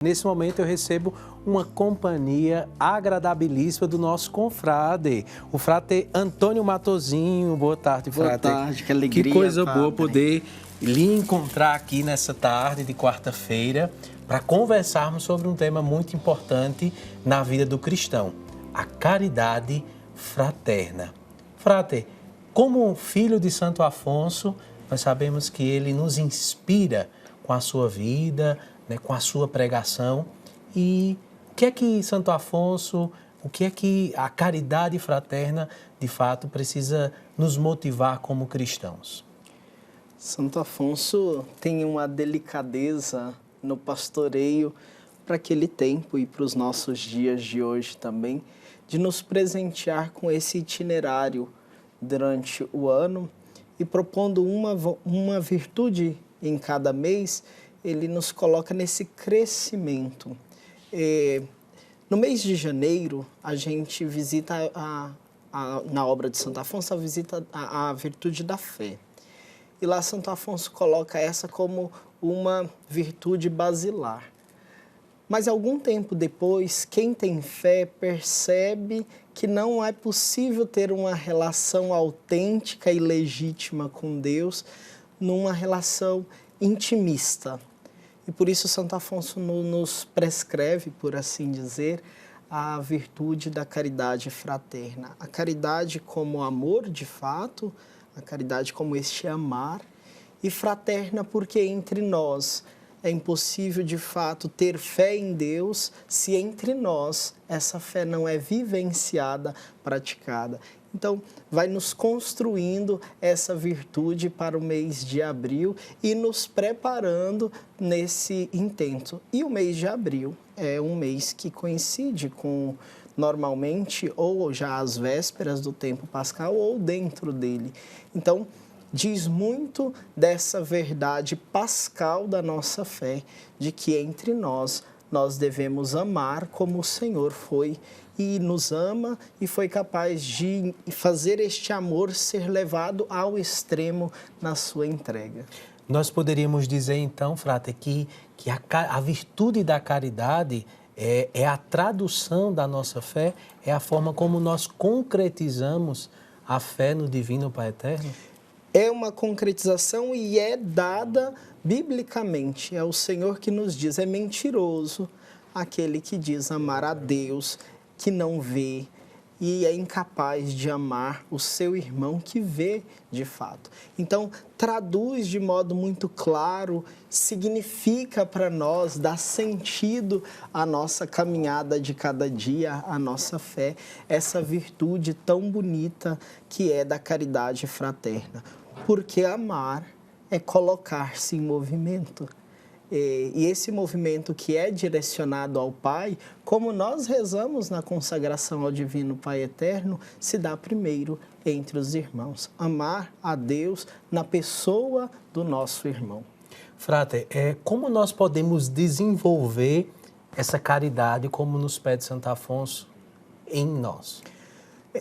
Nesse momento eu recebo uma companhia agradabilíssima do nosso confrade, o frade Antônio Matozinho. Boa tarde, frade. Boa tarde, que alegria, Que coisa padre. boa poder lhe encontrar aqui nessa tarde de quarta-feira para conversarmos sobre um tema muito importante na vida do cristão, a caridade fraterna. Frade, como filho de Santo Afonso, nós sabemos que ele nos inspira com a sua vida, com a sua pregação. E o que é que Santo Afonso, o que é que a caridade fraterna, de fato, precisa nos motivar como cristãos? Santo Afonso tem uma delicadeza no pastoreio para aquele tempo e para os nossos dias de hoje também, de nos presentear com esse itinerário durante o ano e propondo uma virtude em cada mês. Ele nos coloca nesse crescimento. No mês de janeiro, a gente visita, na obra de Santo Afonso, a virtude da fé. E lá Santo Afonso coloca essa como uma virtude basilar. Mas algum tempo depois, quem tem fé percebe que não é possível ter uma relação autêntica e legítima com Deus numa relação intimista. E por isso Santo Afonso nos prescreve, por assim dizer, a virtude da caridade fraterna. A caridade como amor de fato, a caridade como este amar, e fraterna porque entre nós é impossível de fato ter fé em Deus se entre nós essa fé não é vivenciada, praticada. Então, vai nos construindo essa virtude para o mês de abril e nos preparando nesse intento. E o mês de abril é um mês que coincide com, normalmente, ou já às vésperas do tempo pascal ou dentro dele. Então, diz muito dessa verdade pascal da nossa fé, de que entre nós devemos amar como o Senhor foi e nos ama e foi capaz de fazer este amor ser levado ao extremo na sua entrega. Nós poderíamos dizer então, frate, que a virtude da caridade é a tradução da nossa fé, é a forma como nós concretizamos a fé no Divino Pai Eterno? É uma concretização e é dada biblicamente. É o Senhor que nos diz, é mentiroso aquele que diz amar a Deus, que não vê e é incapaz de amar o seu irmão que vê de fato. Então, traduz de modo muito claro, significa para nós, dá sentido à nossa caminhada de cada dia, à nossa fé, essa virtude tão bonita que é da caridade fraterna. Porque amar é colocar-se em movimento. E esse movimento que é direcionado ao Pai, como nós rezamos na consagração ao Divino Pai Eterno, se dá primeiro entre os irmãos. Amar a Deus na pessoa do nosso irmão. Frate, como nós podemos desenvolver essa caridade, como nos pede Santo Afonso, em nós?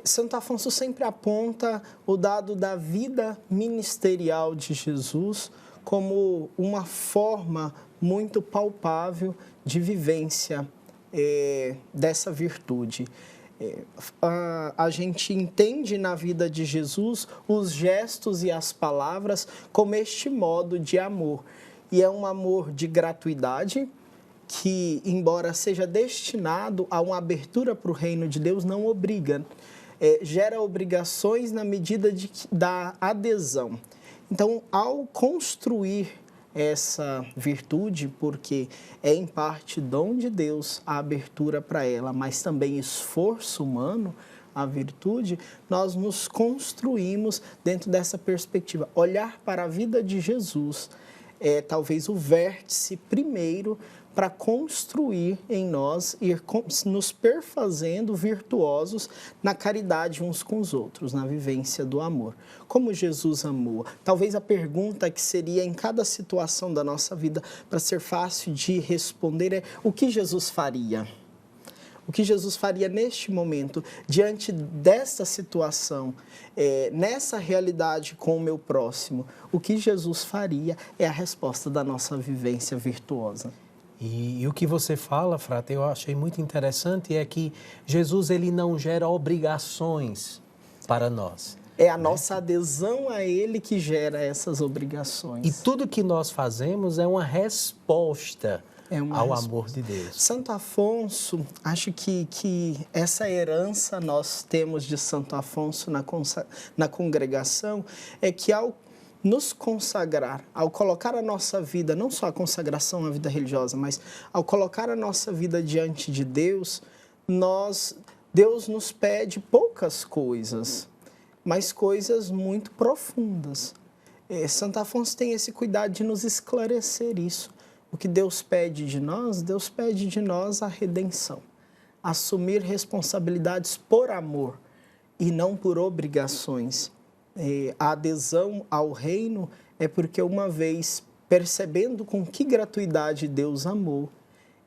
Santo Afonso sempre aponta o dado da vida ministerial de Jesus como uma forma muito palpável de vivência dessa virtude. A gente entende na vida de Jesus os gestos e as palavras como este modo de amor. E é um amor de gratuidade que, embora seja destinado a uma abertura para o reino de Deus, não obriga. Gera obrigações na medida da adesão. Então, ao construir essa virtude, porque é em parte dom de Deus a abertura para ela, mas também esforço humano, a virtude, nós nos construímos dentro dessa perspectiva. Olhar para a vida de Jesus é talvez o vértice primeiro para construir em nós, ir nos perfazendo virtuosos na caridade uns com os outros, na vivência do amor. Como Jesus amou? Talvez a pergunta que seria em cada situação da nossa vida, para ser fácil de responder, é o que Jesus faria? O que Jesus faria neste momento, diante desta situação, nessa realidade com o meu próximo? O que Jesus faria é a resposta da nossa vivência virtuosa. E o que você fala, Frata, eu achei muito interessante, é que Jesus ele não gera obrigações para nós. É a nossa adesão a Ele que gera essas E obrigações. tudo que nós fazemos é uma resposta ao amor de Deus. Santo Afonso, acho que essa herança nós temos de Santo Afonso na congregação, é que ao nos consagrar, ao colocar a nossa vida, não só a consagração à vida religiosa, mas ao colocar a nossa vida diante de Deus, Deus nos pede poucas coisas, mas coisas muito profundas. Santo Afonso tem esse cuidado de nos esclarecer isso. O que Deus pede de nós a redenção. Assumir responsabilidades por amor e não por obrigações. A adesão ao reino é porque uma vez percebendo com que gratuidade Deus amou,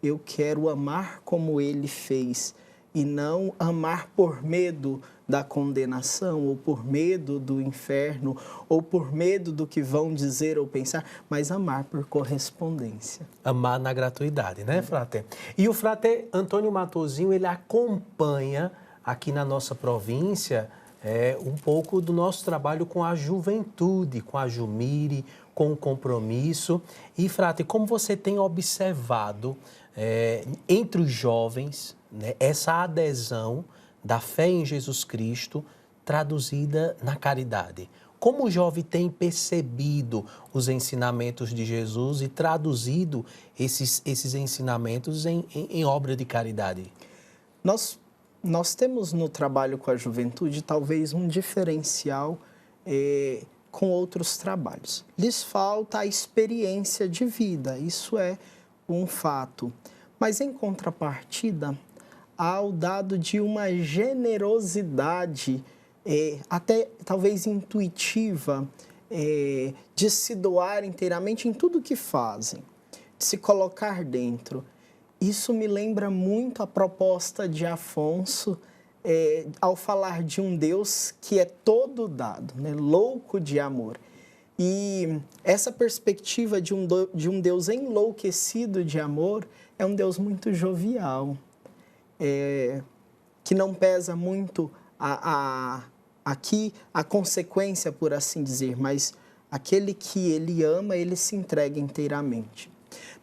eu quero amar como Ele fez e não amar por medo da condenação, ou por medo do inferno, ou por medo do que vão dizer ou pensar, mas amar por correspondência. Amar na gratuidade, né, Frate? E o Frate Antônio Matosinho, ele acompanha aqui na nossa província um pouco do nosso trabalho com a juventude, com a Jumire, com o compromisso. E, Frate, como você tem observado entre os jovens, né, essa adesão da fé em Jesus Cristo traduzida na caridade? Como o jovem tem percebido os ensinamentos de Jesus e traduzido esses ensinamentos em obra de caridade? Nós temos no trabalho com a juventude talvez um diferencial com outros trabalhos. Lhes falta a experiência de vida, isso é um fato. Mas, em contrapartida, há o dado de uma generosidade, até talvez intuitiva, de se doar inteiramente em tudo que fazem, de se colocar dentro. Isso me lembra muito a proposta de Afonso, ao falar de um Deus que é todo dado, né? Louco de amor. E essa perspectiva de um Deus enlouquecido de amor é um Deus muito jovial, que não pesa muito aqui a consequência, por assim dizer, mas aquele que ele ama, ele se entrega inteiramente.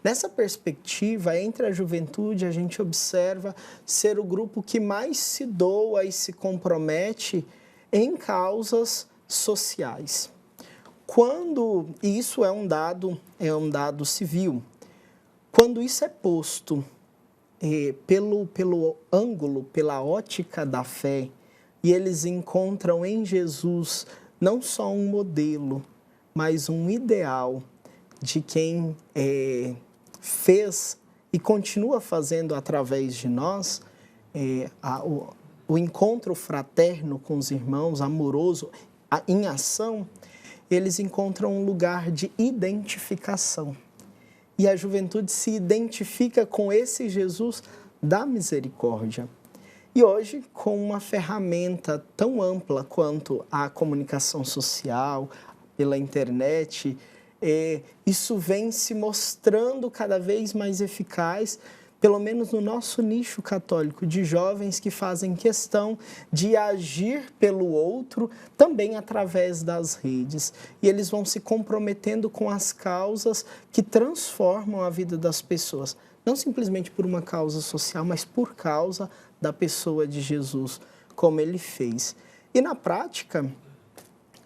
Nessa perspectiva, entre a juventude, a gente observa ser o grupo que mais se doa e se compromete em causas sociais. E isso é um dado civil, quando isso é posto pelo ângulo, pela ótica da fé, e eles encontram em Jesus não só um modelo, mas um ideal de quem fez e continua fazendo através de nós, o encontro fraterno com os irmãos, amoroso, em ação, eles encontram um lugar de identificação. E a juventude se identifica com esse Jesus da misericórdia. E hoje, com uma ferramenta tão ampla quanto a comunicação social, pela internet, isso vem se mostrando cada vez mais eficaz, pelo menos no nosso nicho católico, de jovens que fazem questão de agir pelo outro também através das redes. E eles vão se comprometendo com as causas que transformam a vida das pessoas. Não simplesmente por uma causa social, mas por causa da pessoa de Jesus, como ele fez. E na prática,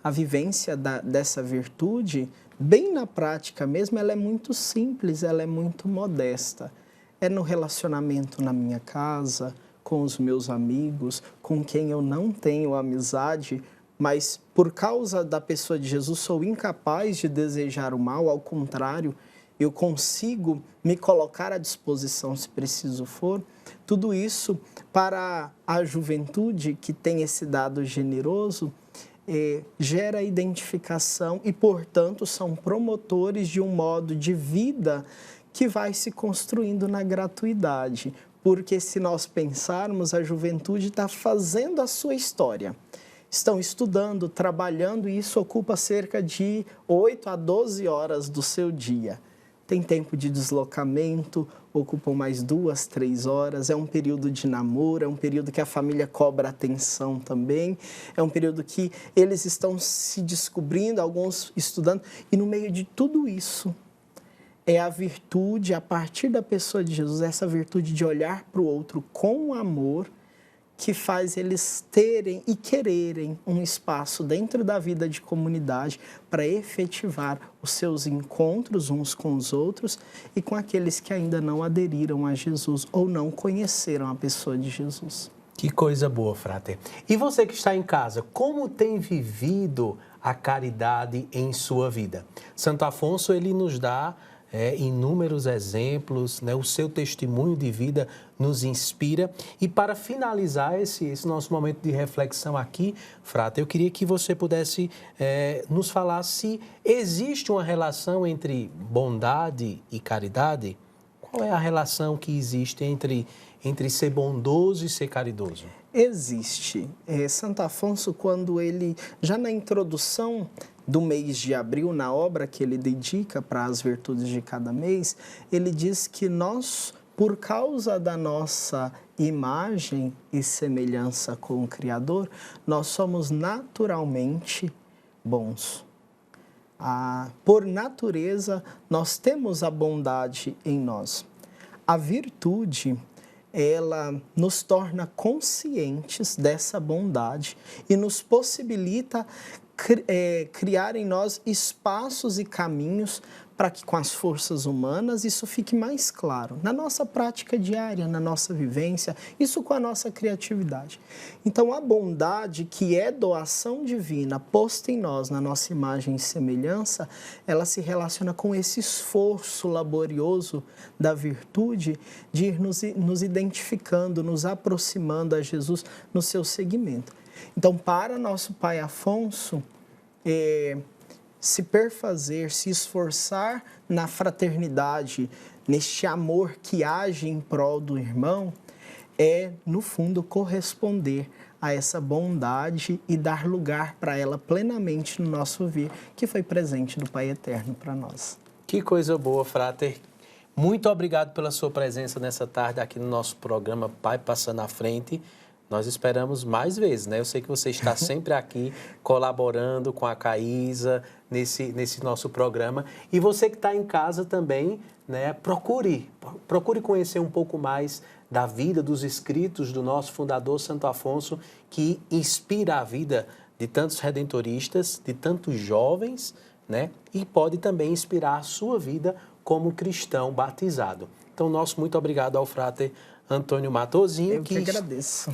a vivência dessa virtude, bem na prática mesmo, ela é muito simples, ela é muito modesta. É no relacionamento na minha casa, com os meus amigos, com quem eu não tenho amizade, mas por causa da pessoa de Jesus sou incapaz de desejar o mal, ao contrário, eu consigo me colocar à disposição se preciso for. Tudo isso para a juventude que tem esse dado generoso, gera identificação e, portanto, são promotores de um modo de vida que vai se construindo na gratuidade. Porque se nós pensarmos, a juventude está fazendo a sua história. Estão estudando, trabalhando e isso ocupa cerca de 8 a 12 horas do seu dia. tem tempo de deslocamento, ocupam mais 2, 3 horas, é um período de namoro, é um período que a família cobra atenção também, é um período que eles estão se descobrindo, alguns estudando, e no meio de tudo isso, é a virtude, a partir da pessoa de Jesus, essa virtude de olhar para o outro com amor, que faz eles terem e quererem um espaço dentro da vida de comunidade para efetivar os seus encontros uns com os outros e com aqueles que ainda não aderiram a Jesus ou não conheceram a pessoa de Jesus. Que coisa boa, Frater. E você que está em casa, como tem vivido a caridade em sua vida? Santo Afonso, ele nos dá inúmeros exemplos, né? O seu testemunho de vida nos inspira. E para finalizar esse nosso momento de reflexão aqui, Frater, eu queria que você pudesse nos falar se existe uma relação entre bondade e caridade. Qual é a relação que existe entre ser bondoso e ser caridoso? Existe. Santo Afonso, quando ele, já na introdução do mês de abril, na obra que ele dedica para as virtudes de cada mês, ele diz que nós, por causa da nossa imagem e semelhança com o Criador, nós somos naturalmente bons. Por natureza, nós temos a bondade em nós. A virtude, ela nos torna conscientes dessa bondade e nos possibilita criar em nós espaços e caminhos para que com as forças humanas isso fique mais claro, na nossa prática diária, na nossa vivência, isso com a nossa criatividade. Então, a bondade, que é doação divina posta em nós, na nossa imagem e semelhança, ela se relaciona com esse esforço laborioso da virtude de ir nos identificando, nos aproximando a Jesus no seu seguimento. Então, para nosso pai Afonso, se perfazer, se esforçar na fraternidade, neste amor que age em prol do irmão, é, no fundo, corresponder a essa bondade e dar lugar para ela plenamente no nosso vir, que foi presente do Pai Eterno para nós. Que coisa boa, Frater. Muito obrigado pela sua presença nessa tarde aqui no nosso programa Pai Passando à Frente. Nós esperamos mais vezes, né? Eu sei que você está sempre aqui colaborando com a Caísa nesse nosso programa. E você que está em casa também, né? Procure conhecer um pouco mais da vida, dos escritos do nosso fundador Santo Afonso, que inspira a vida de tantos redentoristas, de tantos jovens, né? E pode também inspirar a sua vida como cristão batizado. Então, nosso muito obrigado ao Frater Antônio Matosinho. Eu que agradeço.